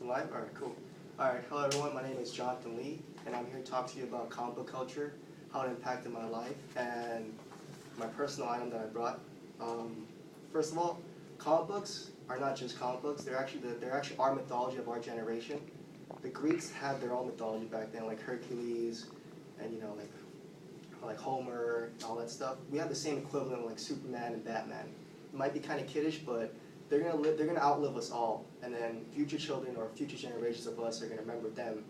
live? Alright, cool. Alright, hello everyone, my name is Jonathan Lee, and I'm here to talk to you about comic book culture, how it impacted my life, and my personal item that I brought. First of all, comic books are not just comic books, they're actually our mythology of our generation. The Greeks had their own mythology back then, like Hercules, and like Homer, and all that stuff. We have the same equivalent like Superman and Batman. It might be kind of kiddish, but they're gonna outlive us all, and then future children or future generations of us are gonna remember them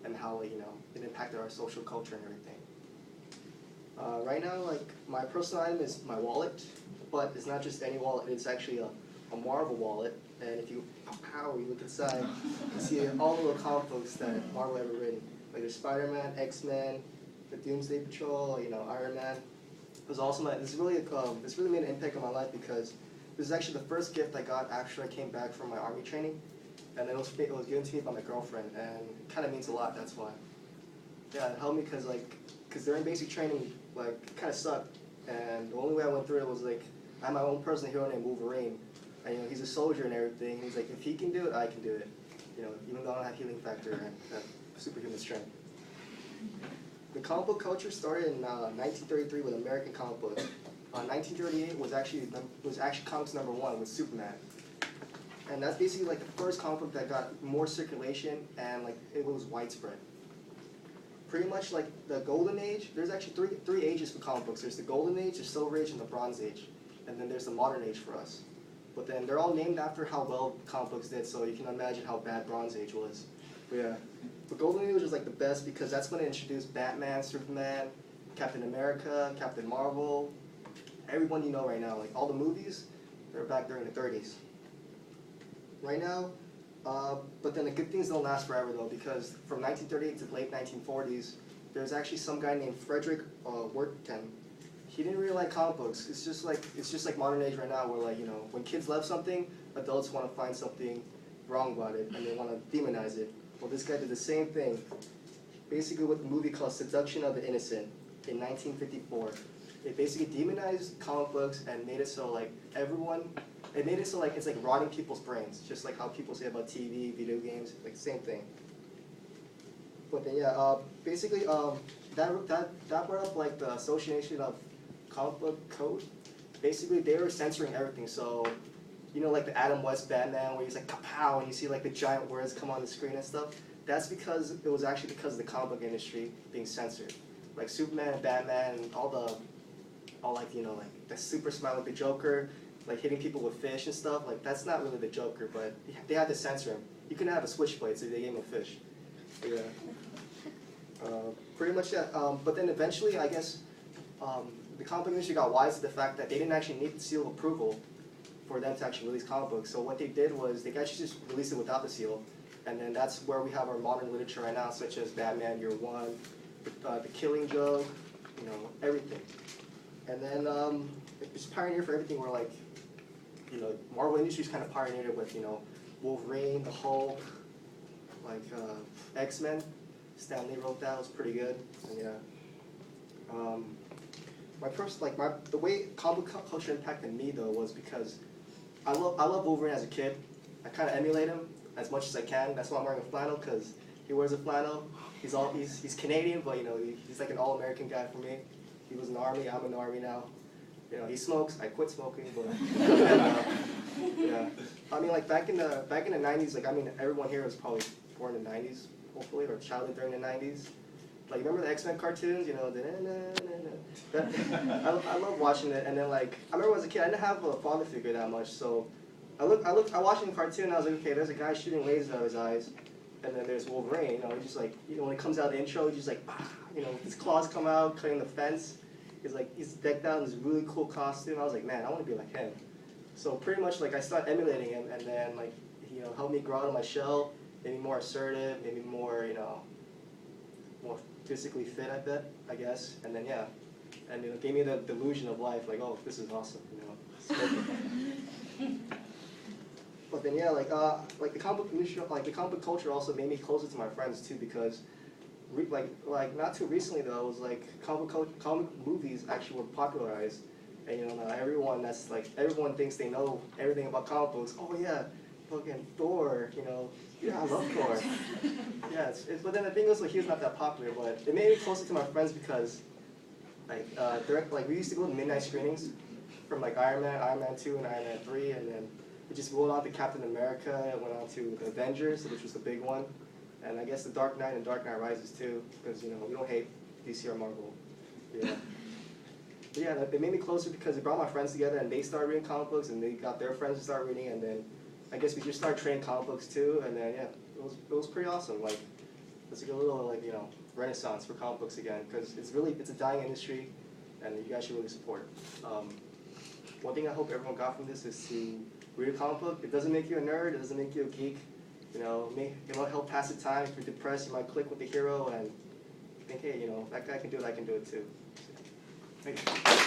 and how it impacted our social culture and everything. Right now, like my personal item is my wallet, but it's not just any wallet. It's actually a Marvel wallet, and if you look inside, you see all the little comic books that Marvel ever written, like there's Spider-Man, X-Men, the Doomsday Patrol, Iron Man. It was awesome. This really made an impact on my life because this is actually the first gift I got after I came back from my army training, and it was given to me by my girlfriend, and it kind of means a lot. That's why. Yeah, it helped me because during basic training, like it kind of sucked, and the only way I went through it was like I had my own personal hero named Wolverine, and he's a soldier and everything. He's like, if he can do it, I can do it. Even though I don't have healing factor and have superhuman strength. The comic book culture started in 1933 with American comic books. 1938 was actually comics #1 with Superman, and that's basically like the first comic book that got more circulation and like it was widespread. Pretty much like the Golden Age. There's actually three ages for comic books. There's the Golden Age, the Silver Age, and the Bronze Age, and then there's the Modern Age for us. But then they're all named after how well comic books did, so you can imagine how bad Bronze Age was. But yeah, the Golden Age was like the best because that's when it introduced Batman, Superman, Captain America, Captain Marvel. Everyone you know right now, like all the movies, they're back during the 30s. Right now, but then the good things don't last forever though, because from 1938 to the late 1940s, there's actually some guy named Frederick Wertham. He didn't really like comic books. It's just like modern age right now, where like when kids love something, adults want to find something wrong about it and they want to demonize it. Well, this guy did the same thing, basically with a movie called Seduction of the Innocent in 1954. It basically demonized comic books and made it so like it's like rotting people's brains, just like how people say about TV, video games, like same thing. But then yeah, basically that brought up like the Association of Comic Book Code. Basically they were censoring everything, so like the Adam West Batman where he's like kapow and you see like the giant words come on the screen and stuff. That's because it was actually because of the comic book industry being censored. Like Superman and Batman and all like the super smile like the Joker, like hitting people with fish and stuff, like that's not really the Joker, but they had to censor him. You couldn't have a switchblade, so they gave him a fish. Yeah. Pretty much that. But then eventually, I guess, the comic book industry got wise to the fact that they didn't actually need the seal of approval for them to actually release comic books. So what they did was they actually just released it without the seal, and then that's where we have our modern literature right now, such as Batman Year One, The Killing Joke, everything. And then it's pioneer for everything where like, Marvel Industries kind of pioneered it with, Wolverine, the Hulk, like X-Men. Stan Lee wrote that, it was pretty good. And yeah. The way comic book culture impacted me though was because I love Wolverine as a kid. I kind of emulate him as much as I can. That's why I'm wearing a flannel, because he wears a flannel. He's Canadian, but he's like an all-American guy for me. He was in the army. I'm in the army now. He smokes. I quit smoking, but yeah. I mean, like back in the 90s, like everyone here was probably born in the 90s, hopefully, or childhood during the 90s. Like remember the X-Men cartoons? I love watching it. And then like I remember as a kid, I didn't have a father figure that much, so I watched the cartoon and I was like, okay, there's a guy shooting lasers out of his eyes, and then there's Wolverine. He just like when it comes out the intro, he's just like his claws come out, cutting the fence. He's decked out in this really cool costume. I was like, man, I want to be like him. So pretty much like I started emulating him, and then like helped me grow out of my shell, made me more assertive, made me more more physically fit, I guess. And then yeah, and it gave me the delusion of life, like, oh, this is awesome, But then yeah, like the comic book industry, like the comic book culture also made me closer to my friends too, because like not too recently though, it was like comic movies actually were popularized, and now everyone thinks they know everything about comic books. Oh yeah, fucking Thor, you know. Yeah, I love Thor. Yeah, but then the thing was, like, he was not that popular, but it made me closer to my friends because, like, we used to go to midnight screenings from, like, Iron Man 2, and Iron Man 3, and then we just rolled on to Captain America, and went on to the Avengers, which was the big one, and I guess the Dark Knight and Dark Knight Rises, too, because, you know, we don't hate DC or Marvel. Yeah. But yeah, they made me closer because it brought my friends together, and they started reading comic books, and they got their friends to start reading, and then I guess we just started trading comic books too, and then yeah, it was pretty awesome. Like, it's like a little, like, you know, renaissance for comic books again, because it's a dying industry, and you guys should really support it. One thing I hope everyone got from this is to read a comic book. It doesn't make you a nerd, it doesn't make you a geek. You know, help pass the time. If you're depressed, you might click with the hero and think, hey, you know, that guy can do it, I can do it too. Thank you.